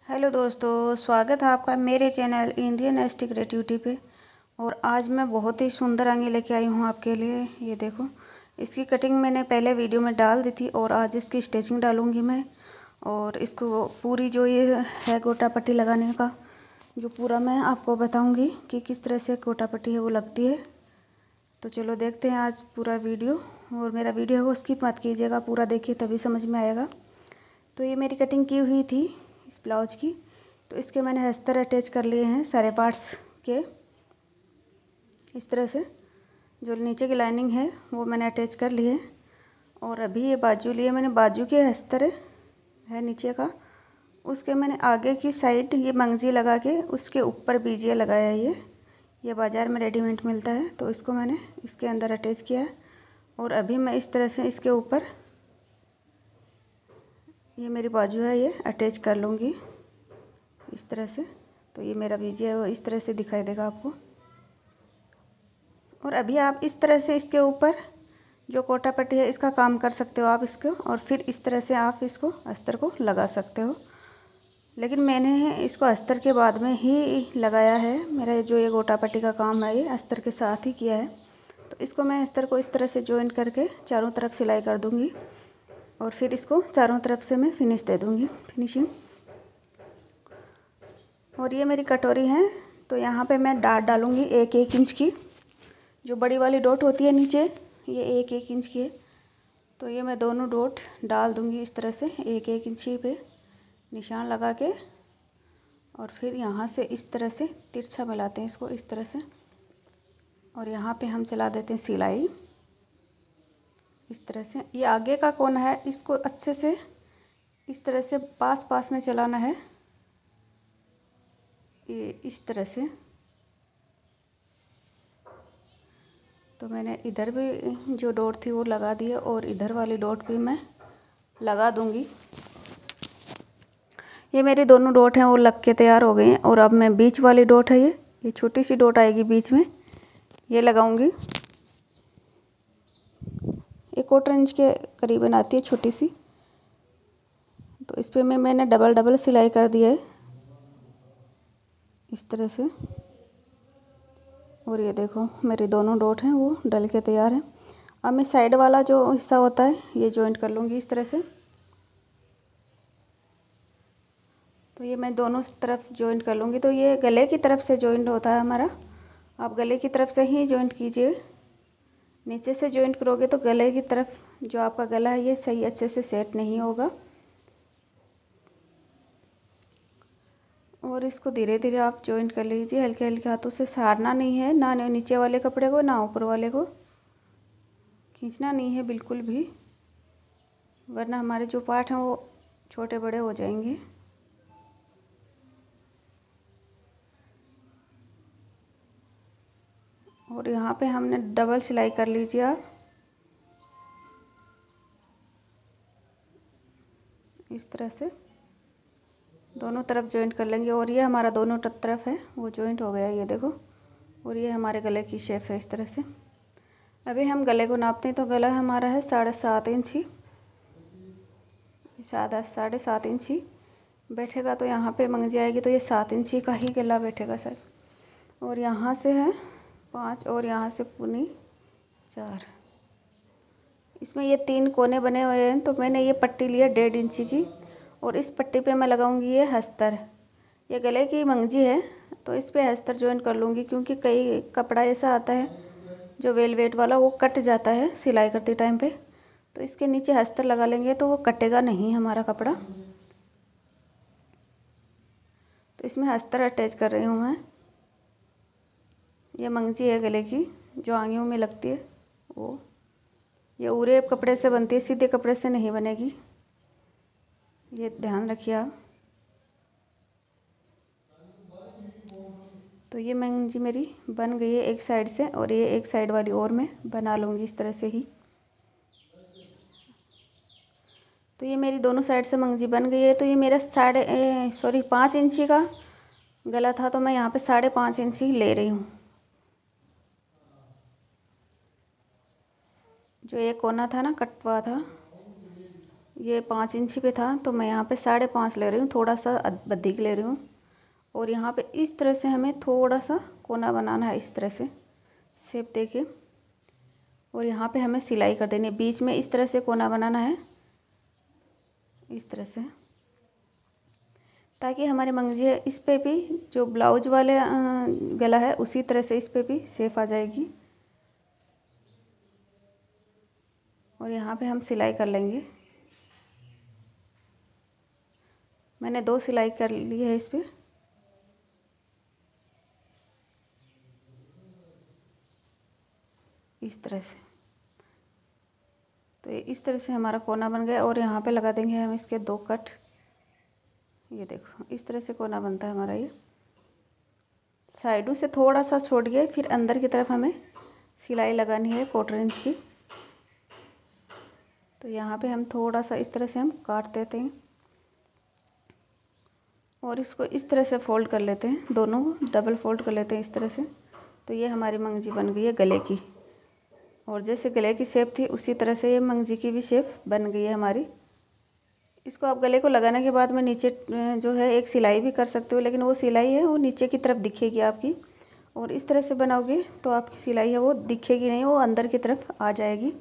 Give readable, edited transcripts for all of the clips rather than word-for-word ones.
Hello दोस्तों, स्वागत है आपका मेरे चैनल इंडियन एसटी क्रिएटिविटी पे। और आज मैं बहुत ही सुंदर अंगी लेके आई हूँ आपके लिए। ये देखो, इसकी कटिंग मैंने पहले वीडियो में डाल दी थी और आज इसकी स्टिचिंग डालूँगी मैं। और इसको पूरी जो ये है गोटा पट्टी लगाने का जो पूरा मैं आपको बताऊँगी कि किस तरह से गोटा पट्टी है वो लगती है। तो चलो देखते हैं आज पूरा वीडियो। और मेरा वीडियो है वो स्किप मत कीजिएगा, पूरा देखिए तभी समझ में आएगा। तो ये मेरी कटिंग की हुई थी इस ब्लाउज की। तो इसके मैंने अस्तर अटैच कर लिए हैं सारे पार्ट्स के। इस तरह से जो नीचे की लाइनिंग है वो मैंने अटैच कर ली है। और अभी ये बाजू लिए मैंने, बाजू के अस्तर है नीचे का, उसके मैंने आगे की साइड ये मंगजी लगा के उसके ऊपर बीजिया लगाया है। ये बाज़ार में रेडीमेड मिलता है, तो इसको मैंने इसके अंदर अटैच किया है। और अभी मैं इस तरह से इसके ऊपर ये मेरी बाजू है ये अटैच कर लूँगी इस तरह से। तो ये मेरा बीजिया है वो इस तरह से दिखाई देगा आपको। और अभी आप इस तरह से इसके ऊपर जो कोटा पट्टी है इसका काम कर सकते हो आप इसको, और फिर इस तरह से आप इसको अस्तर को लगा सकते हो। लेकिन मैंने इसको अस्तर के बाद में ही लगाया है। मेरा जो ये गोटा पट्टी का काम है ये अस्तर के साथ ही किया है। तो इसको मैं अस्तर को इस तरह से जॉइन करके चारों तरफ सिलाई कर दूँगी और फिर इसको चारों तरफ से मैं फिनिश दे दूँगी, फिनिशिंग। और ये मेरी कटोरी है, तो यहाँ पे मैं डाट डालूँगी 1-1 इंच की। जो बड़ी वाली डॉट होती है नीचे, ये 1-1 इंच की है। तो ये मैं दोनों डॉट डाल दूँगी इस तरह से 1-1 इंची पे निशान लगा के। और फिर यहाँ से इस तरह से तिरछा मिलाते हैं इसको इस तरह से। और यहाँ पे हम चला देते हैं सिलाई इस तरह से। ये आगे का कोना है, इसको अच्छे से इस तरह से पास पास में चलाना है, ये इस तरह से। तो मैंने इधर भी जो डॉट थी वो लगा दी है और इधर वाली डॉट भी मैं लगा दूंगी। ये मेरी दोनों डॉट हैं वो लग के तैयार हो गई हैं। और अब मैं बीच वाली डॉट है ये छोटी सी डॉट आएगी बीच में, ये लगाऊंगी। 1/4 इंच के करीबन आती है छोटी सी। तो इस पर मैंने डबल सिलाई कर दिया है इस तरह से। और ये देखो मेरी दोनों डॉट हैं वो डल के तैयार हैं। अब मैं साइड वाला जो हिस्सा होता है ये जॉइंट कर लूँगी इस तरह से। तो ये मैं दोनों तरफ जॉइंट कर लूँगी। तो ये गले की तरफ से जॉइंट होता है हमारा, आप गले की तरफ से ही जॉइंट कीजिए। नीचे से जॉइंट करोगे तो गले की तरफ जो आपका गला है ये सही अच्छे से सेट नहीं होगा। और इसको धीरे धीरे आप जॉइंट कर लीजिए, हल्के हल्के हाथों से। सारना नहीं है, ना नीचे वाले कपड़े को ना ऊपर वाले को, खींचना नहीं है बिल्कुल भी, वरना हमारे जो पार्ट हैं वो छोटे बड़े हो जाएंगे। और यहाँ पे हमने डबल सिलाई कर लीजिए आप इस तरह से, दोनों तरफ जॉइंट कर लेंगे। और ये हमारा दोनों तरफ है वो जॉइंट हो गया, ये देखो। और ये हमारे गले की शेप है इस तरह से। अभी हम गले को नापते हैं। तो गला हमारा है 7.5 इंच ही, 7.5 इंच ही बैठेगा। तो यहाँ पे मंगजी आएगी तो ये 7 इंची का ही गला बैठेगा सर। और यहाँ से है 5 और यहाँ से पूनी 4। इसमें ये 3 कोने बने हुए हैं। तो मैंने ये पट्टी लिया 1.5 इंची की, और इस पट्टी पे मैं लगाऊंगी ये अस्तर। ये गले की मंगजी है तो इस पे अस्तर जॉइन कर लूँगी, क्योंकि कई कपड़ा ऐसा आता है जो वेलवेट वाला वो कट जाता है सिलाई करते टाइम पे। तो इसके नीचे अस्तर लगा लेंगे तो वो कटेगा नहीं हमारा कपड़ा। तो इसमें अस्तर अटैच कर रही हूँ मैं। ये मंगजी है गले की जो आंगियों में लगती है वो। ये उरे कपड़े से बनती है, सीधे कपड़े से नहीं बनेगी, ये ध्यान रखिए आप। तो ये मंगजी मेरी बन गई है एक साइड से, और ये एक साइड वाली और मैं बना लूँगी इस तरह से ही। तो ये मेरी दोनों साइड से मंगजी बन गई है। तो ये मेरा 5 इंची का गला था, तो मैं यहाँ पे 5.5 इंची ले रही हूँ। जो एक कोना था ना कटवा था ये 5 इंची पे था तो मैं यहाँ पे 5.5 ले रही हूँ, थोड़ा सा अधिक ले रही हूँ। और यहाँ पे इस तरह से हमें थोड़ा सा कोना बनाना है, इस तरह से शेप देके। और यहाँ पे हमें सिलाई कर देनी है, बीच में इस तरह से कोना बनाना है, इस तरह से, ताकि हमारे मंगजी इस पे भी जो ब्लाउज वाले गला है उसी तरह से इस पे भी शेप आ जाएगी। और यहाँ पे हम सिलाई कर लेंगे। मैंने 2 सिलाई कर ली है इस पे। इस तरह से, तो इस तरह से हमारा कोना बन गया। और यहाँ पे लगा देंगे हम इसके 2 कट। ये देखो इस तरह से कोना बनता है हमारा। ये साइडों से थोड़ा सा छोड़ के फिर अंदर की तरफ हमें सिलाई लगानी है 1/4 इंच की। तो यहाँ पे हम थोड़ा सा इस तरह से हम काट देते हैं और इसको इस तरह से फोल्ड कर लेते हैं, दोनों को डबल फोल्ड कर लेते हैं इस तरह से। तो ये हमारी मंगजी बन गई है गले की। और जैसे गले की शेप थी उसी तरह से ये मंगजी की भी शेप बन गई है हमारी। इसको आप गले को लगाने के बाद में नीचे जो है एक सिलाई भी कर सकते हो, लेकिन वो सिलाई है वो नीचे की तरफ दिखेगी आपकी। और इस तरह से बनाओगे तो आपकी सिलाई है वो दिखेगी नहीं, वो अंदर की तरफ आ जाएगी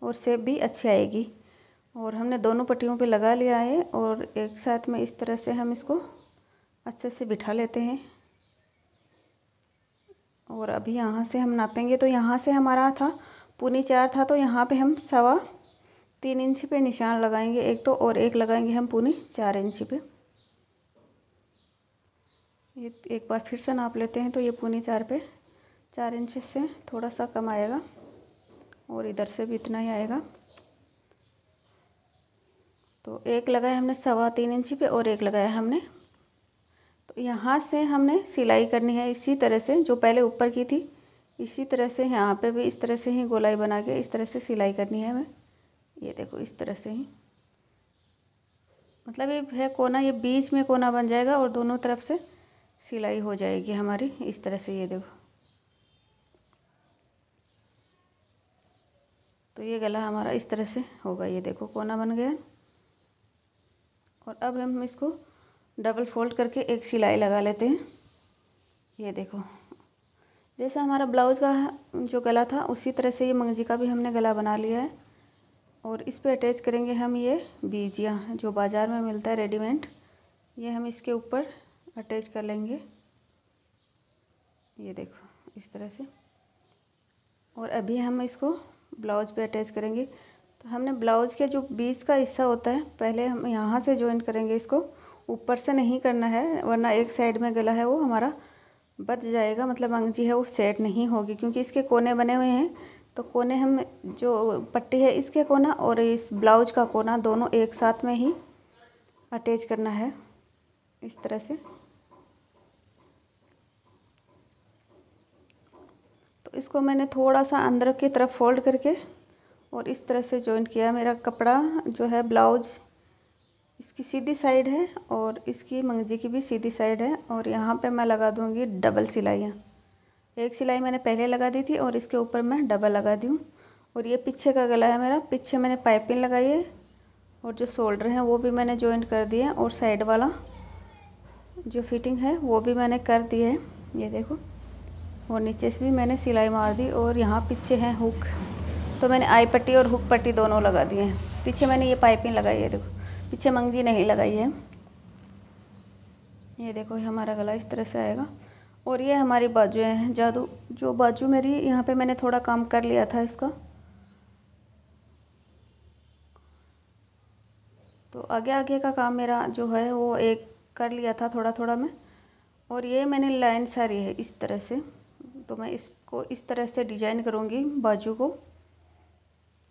और शेप भी अच्छी आएगी। और हमने दोनों पट्टियों पे लगा लिया है और एक साथ में इस तरह से हम इसको अच्छे से बिठा लेते हैं। और अभी यहाँ से हम नापेंगे, तो यहाँ से हमारा था 4.25 था, तो यहाँ पे हम 3.25 इंच पे निशान लगाएंगे एक तो, और एक लगाएंगे हम 4.25 इंच पे। ये एक बार फिर से नाप लेते हैं, तो ये 4.25 पे 4 इंच से थोड़ा सा कम आएगा और इधर से भी इतना ही आएगा। तो एक लगाया हमने 3.25 इंच पे और एक लगाया हमने। तो यहाँ से हमने सिलाई करनी है इसी तरह से, जो पहले ऊपर की थी इसी तरह से यहाँ पे भी इस तरह से ही गोलाई बना के इस तरह से सिलाई करनी है हमें। ये देखो इस तरह से ही, मतलब ये है कोना, ये बीच में कोना बन जाएगा और दोनों तरफ से सिलाई हो जाएगी हमारी इस तरह से। ये देखो, तो ये गला हमारा इस तरह से होगा। ये देखो कोना बन गया। और अब हम इसको डबल फोल्ड करके एक सिलाई लगा लेते हैं। ये देखो जैसा हमारा ब्लाउज का जो गला था उसी तरह से ये मंगजी का भी हमने गला बना लिया है। और इस पे अटैच करेंगे हम ये बीजिया जो बाज़ार में मिलता है रेडीमेड, ये हम इसके ऊपर अटैच कर लेंगे। ये देखो इस तरह से। और अभी हम इसको ब्लाउज पे अटैच करेंगे। तो हमने ब्लाउज के जो बीच का हिस्सा होता है पहले हम यहाँ से जॉइन करेंगे, इसको ऊपर से नहीं करना है, वरना एक साइड में गला है वो हमारा बच जाएगा, मतलब मंगजी है वो सेट नहीं होगी, क्योंकि इसके कोने बने हुए हैं। तो कोने हम जो पट्टी है इसके कोना और इस ब्लाउज का कोना दोनों एक साथ में ही अटैच करना है इस तरह से। तो इसको मैंने थोड़ा सा अंदर की तरफ फोल्ड करके और इस तरह से जॉइन किया। मेरा कपड़ा जो है ब्लाउज इसकी सीधी साइड है और इसकी मंगजी की भी सीधी साइड है। और यहाँ पे मैं लगा दूँगी डबल सिलाइयाँ। एक सिलाई मैंने पहले लगा दी थी और इसके ऊपर मैं डबल लगा दी हूँ। और ये पीछे का गला है मेरा, पीछे मैंने पाइपिंग लगाई है और जो शोल्डर हैं वो भी मैंने जॉइंट कर दिए हैं और साइड वाला जो फिटिंग है वो भी मैंने कर दी है। ये देखो, और नीचे से भी मैंने सिलाई मार दी। और यहाँ पीछे है हुक, तो मैंने आई पट्टी और हुक पट्टी दोनों लगा दिए हैं। पीछे मैंने ये पाइपिंग लगाई है, देखो पीछे मंगजी नहीं लगाई है। ये देखो हमारा गला इस तरह से आएगा। और ये हमारी बाजू है, जादू जो बाजू मेरी यहाँ पे मैंने थोड़ा काम कर लिया था इसका, तो आगे आगे का काम मेरा जो है वो एक कर लिया था थोड़ा थोड़ा मैं। और ये मैंने लाइन सारी है इस तरह से, तो मैं इसको इस तरह से डिजाइन करूँगी बाजू को।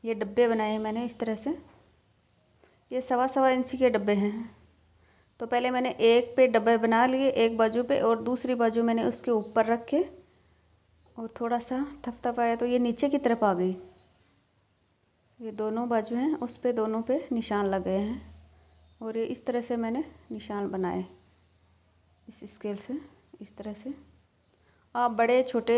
ये डब्बे बनाए हैं मैंने इस तरह से, ये 1.25 इंच के डब्बे हैं। तो पहले मैंने एक पे डब्बे बना लिए एक बाजू पे, और दूसरी बाजू मैंने उसके ऊपर रख के और थोड़ा सा थपथपाया तो ये नीचे की तरफ आ गई। ये दोनों बाजू हैं उस पे दोनों पे निशान लग गए हैं। और ये इस तरह से मैंने निशान बनाए इस स्केल से। इस तरह से आप बड़े छोटे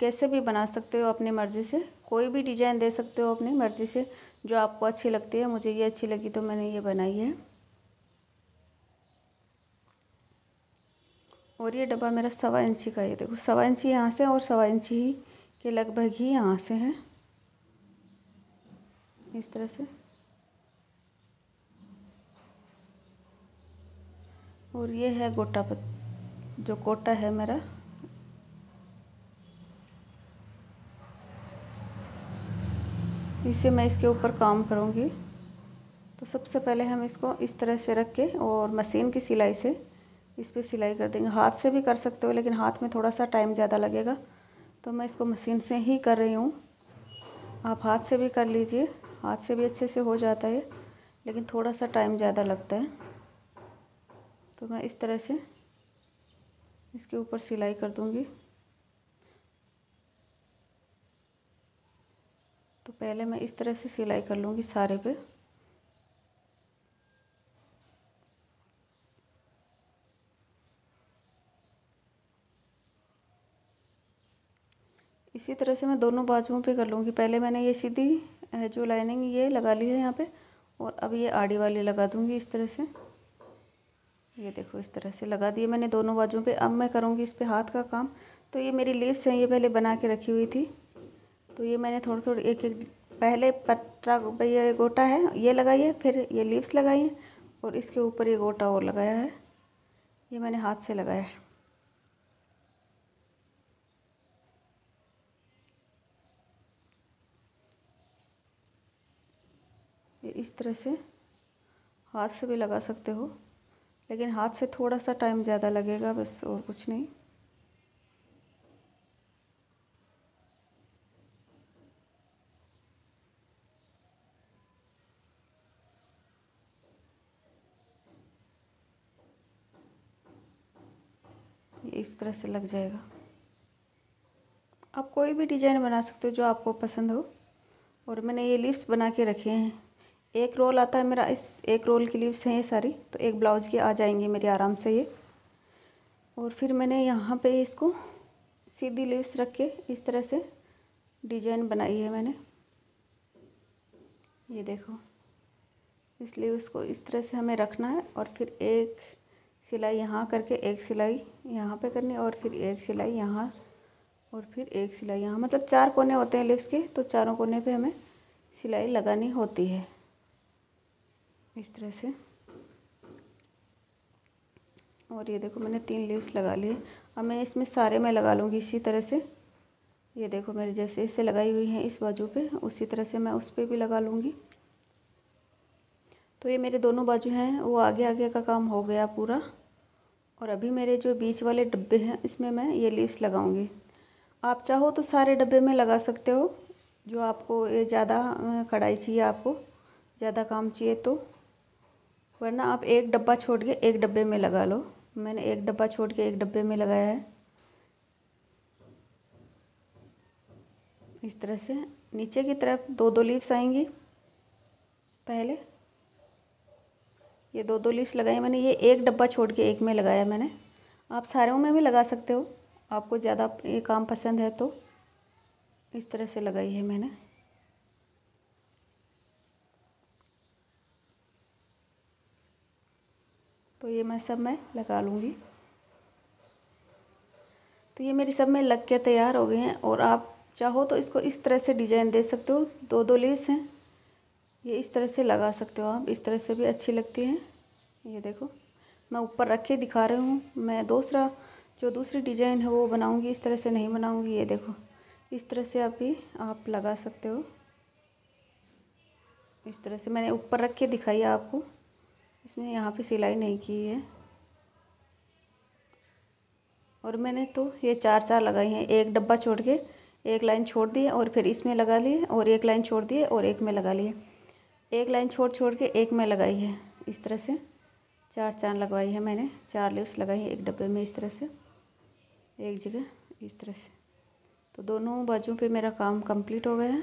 कैसे भी बना सकते हो अपनी मर्ज़ी से, कोई भी डिज़ाइन दे सकते हो अपनी मर्ज़ी से, जो आपको अच्छी लगती है। मुझे ये अच्छी लगी तो मैंने ये बनाई है। और ये डब्बा मेरा 1.25 इंची का है। ये देखो 1.25 इंची यहाँ से और 1.25 इंची ही के लगभग ही यहाँ से है, इस तरह से। और ये है गोटा जो कोटा है मेरा। इसे मैं इसके ऊपर काम करूँगी। तो सबसे पहले हम इसको इस तरह से रख के और मशीन की सिलाई से इस पर सिलाई कर देंगे। हाथ से भी कर सकते हो, लेकिन हाथ में थोड़ा सा टाइम ज़्यादा लगेगा, तो मैं इसको मशीन से ही कर रही हूँ। आप हाथ से भी कर लीजिए, हाथ से भी अच्छे से हो जाता है, लेकिन थोड़ा सा टाइम ज़्यादा लगता है। तो मैं इस तरह से इसके ऊपर सिलाई कर दूँगी। तो पहले मैं इस तरह से सिलाई कर लूँगी सारे पे। इसी तरह से मैं दोनों बाजुओं पे कर लूँगी। पहले मैंने ये सीधी जो लाइनिंग ये लगा ली है यहाँ पे, और अब ये आड़ी वाली लगा दूँगी इस तरह से। ये देखो इस तरह से लगा दिए मैंने दोनों बाजुओं पे। अब मैं करूँगी इस पे हाथ का काम। तो ये मेरी लीव्स हैं, ये पहले बना के रखी हुई थी। तो ये मैंने थोड़ी थोड़ी एक एक पहले पत्ता ये गोटा है ये लगाई है, फिर ये लीव्स लगाई हैं, और इसके ऊपर ये गोटा और लगाया है। ये मैंने हाथ से लगाया है। ये इस तरह से हाथ से भी लगा सकते हो, लेकिन हाथ से थोड़ा सा टाइम ज़्यादा लगेगा, बस और कुछ नहीं। ये इस तरह से लग जाएगा। आप कोई भी डिज़ाइन बना सकते हो जो आपको पसंद हो। और मैंने ये लीव्स बना के रखे हैं। एक रोल आता है मेरा, इस एक रोल की लीव्स हैं ये सारी, तो एक ब्लाउज की आ जाएंगी मेरी आराम से ये। और फिर मैंने यहाँ पे इसको सीधी लीव्स रख के इस तरह से डिजाइन बनाई है मैंने। ये देखो, इस लीव्स को इस तरह से हमें रखना है, और फिर एक सिलाई यहाँ करके एक सिलाई यहाँ पे करनी, और फिर एक सिलाई यहाँ, और फिर एक सिलाई यहाँ। मतलब 4 कोने होते हैं लीव्स के, तो चारों कोने पे हमें सिलाई लगानी होती है इस तरह से। और ये देखो मैंने 3 लीव्स लगा लिए। अब मैं इसमें सारे में लगा लूँगी इसी तरह से। ये देखो मेरे जैसे इससे लगाई हुई हैं इस बाजू पे, उसी तरह से मैं उस पर भी लगा लूँगी। तो ये मेरे दोनों बाजू हैं वो आगे आगे का काम हो गया पूरा। और अभी मेरे जो बीच वाले डब्बे हैं इसमें मैं ये लीव्स लगाऊंगी। आप चाहो तो सारे डब्बे में लगा सकते हो, जो आपको ये ज़्यादा कढ़ाई चाहिए, आपको ज़्यादा काम चाहिए तो, वरना आप एक डब्बा छोड़ के एक डब्बे में लगा लो। मैंने एक डब्बा छोड़ के एक डब्बे में लगाया है इस तरह से। नीचे की तरफ 2-2 लीव्स आएंगी। पहले ये 2-2 लीव्स लगाई मैंने, ये एक डब्बा छोड़ के एक में लगाया मैंने। आप सारों में भी लगा सकते हो, आपको ज़्यादा ये काम पसंद है तो। इस तरह से लगाई है मैंने। तो ये मैं सब में लगा लूँगी। तो ये मेरी सब में लग के तैयार हो गए हैं। और आप चाहो तो इसको इस तरह से डिजाइन दे सकते हो। 2-2 लीव्स हैं, ये इस तरह से लगा सकते हो आप, इस तरह से भी अच्छी लगती है। ये देखो मैं ऊपर रख के दिखा रही हूँ। मैं दूसरी डिजाइन है वो बनाऊँगी, इस तरह से नहीं बनाऊँगी। ये देखो इस तरह से आप लगा सकते हो। इस तरह से मैंने ऊपर रख के दिखाई है आपको, इसमें यहाँ पे सिलाई नहीं की है। और मैंने तो ये 4-4 लगाई हैं, एक डब्बा छोड़ के एक लाइन छोड़ दी है, और फिर इसमें लगा लिए, और एक लाइन छोड़ दी है और एक में लगा लिए। एक लाइन छोड़ छोड़ के एक में लगाई है। इस तरह से 4 लगवाई है मैंने, 4 लीव्स लगाई है एक डब्बे में इस तरह से, एक जगह इस तरह से। तो दोनों बाजू पे मेरा काम कंप्लीट हो गया है।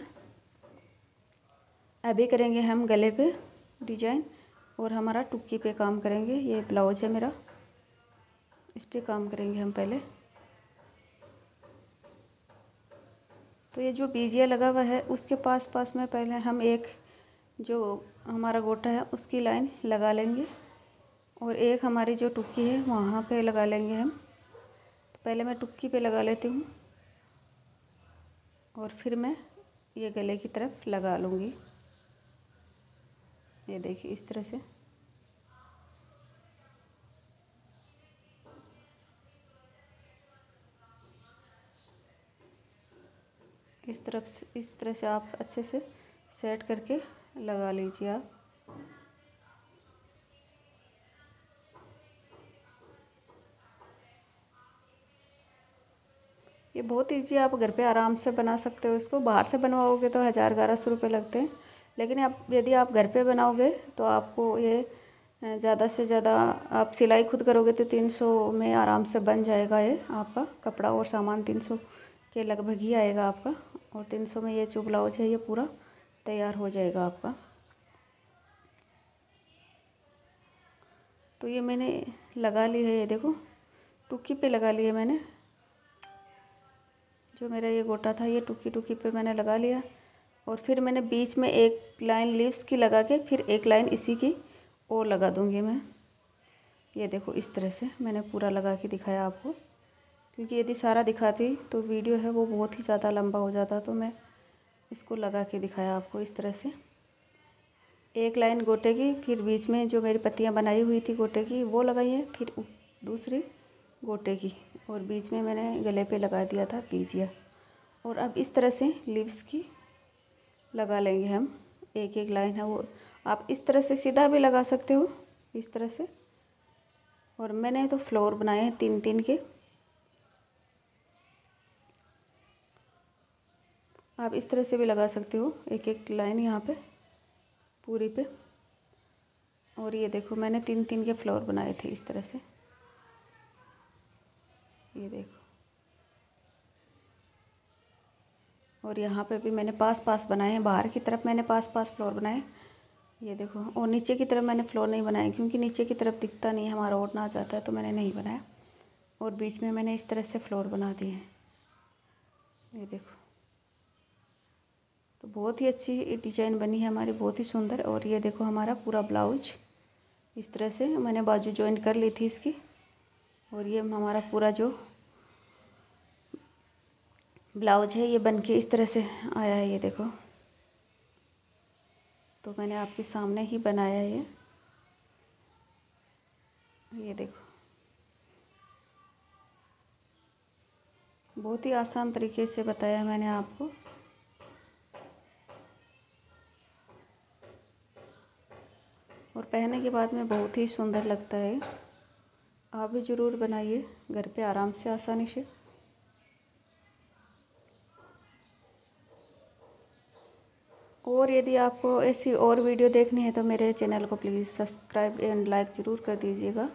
अभी करेंगे हम गले पे डिजाइन, और हमारा टुक्की पे काम करेंगे। ये ब्लाउज है मेरा, इस पे काम करेंगे हम पहले। तो ये जो बीजिया लगा हुआ है उसके पास पास में पहले हम एक जो हमारा गोटा है उसकी लाइन लगा लेंगे और एक हमारी जो टुक्की है वहाँ पे लगा लेंगे हम। तो पहले मैं टुक्की पे लगा लेती हूँ और फिर मैं ये गले की तरफ लगा लूँगी। ये देखिए इस तरह से। इस तरह से आप अच्छे से सेट करके लगा लीजिए आप। ये बहुत ईजी, आप घर पे आराम से बना सकते हो इसको। बाहर से बनवाओगे तो 1000-1100 रुपये लगते हैं, लेकिन यदि आप घर पे बनाओगे तो आपको ये ज़्यादा से ज़्यादा, आप सिलाई खुद करोगे तो 300 में आराम से बन जाएगा ये आपका कपड़ा। और सामान 300 के लगभग ही आएगा आपका, और 300 में ये जो ब्लाउज है ये पूरा तैयार हो जाएगा आपका। तो ये मैंने लगा ली है, ये देखो टुक्की पे लगा ली है मैंने। जो मेरा ये गोटा था ये टुक्की पे मैंने लगा लिया, और फिर मैंने बीच में एक लाइन लीव्स की लगा के फिर एक लाइन इसी की और लगा दूंगी मैं। ये देखो इस तरह से मैंने पूरा लगा के दिखाया आपको, क्योंकि यदि सारा दिखाती तो वीडियो है वो बहुत ही ज़्यादा लंबा हो जाता, तो मैं इसको लगा के दिखाया आपको इस तरह से। एक लाइन गोटे की, फिर बीच में जो मेरी पत्तियां बनाई हुई थी गोटे की वो लगाई है, फिर दूसरी गोटे की, और बीच में मैंने गले पे लगा दिया था बीजिया। और अब इस तरह से लीव्स की लगा लेंगे हम। एक एक लाइन है वो आप इस तरह से सीधा भी लगा सकते हो, इस तरह से। और मैंने तो फ्लोर बनाए हैं 3-3 के। आप इस तरह से भी लगा सकते हो एक एक लाइन यहाँ पे पूरी पे। और ये देखो मैंने 3-3 के फ्लोर बनाए थे इस तरह से, ये देखो। और यहाँ पे भी मैंने पास बनाए हैं, बाहर की तरफ मैंने पास फ्लोर बनाए, ये देखो। और नीचे की तरफ मैंने फ्लोर नहीं बनाए, क्योंकि नीचे की तरफ दिखता नहीं है, हमारा ओढ़ना आ जाता है, तो मैंने नहीं बनाया। और बीच में मैंने इस तरह से फ्लोर बना दिए हैं, ये देखो। तो बहुत ही अच्छी डिजाइन बनी है हमारी, बहुत ही सुंदर। और ये देखो हमारा पूरा ब्लाउज इस तरह से मैंने बाजू जॉइंट कर ली थी इसकी, और ये हमारा पूरा जो ब्लाउज है ये बनके इस तरह से आया है, ये देखो। तो मैंने आपके सामने ही बनाया है ये देखो। बहुत ही आसान तरीके से बताया मैंने आपको। और पहनने के बाद में बहुत ही सुंदर लगता है। आप भी ज़रूर बनाइए घर पे आराम से, आसानी से। और यदि आपको ऐसी और वीडियो देखनी है तो मेरे चैनल को प्लीज़ सब्सक्राइब एंड लाइक ज़रूर कर दीजिएगा।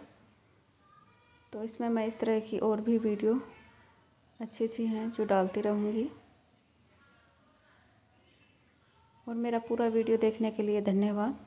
तो इसमें मैं इस तरह की और भी वीडियो अच्छी हैं जो डालती रहूँगी। और मेरा पूरा वीडियो देखने के लिए धन्यवाद।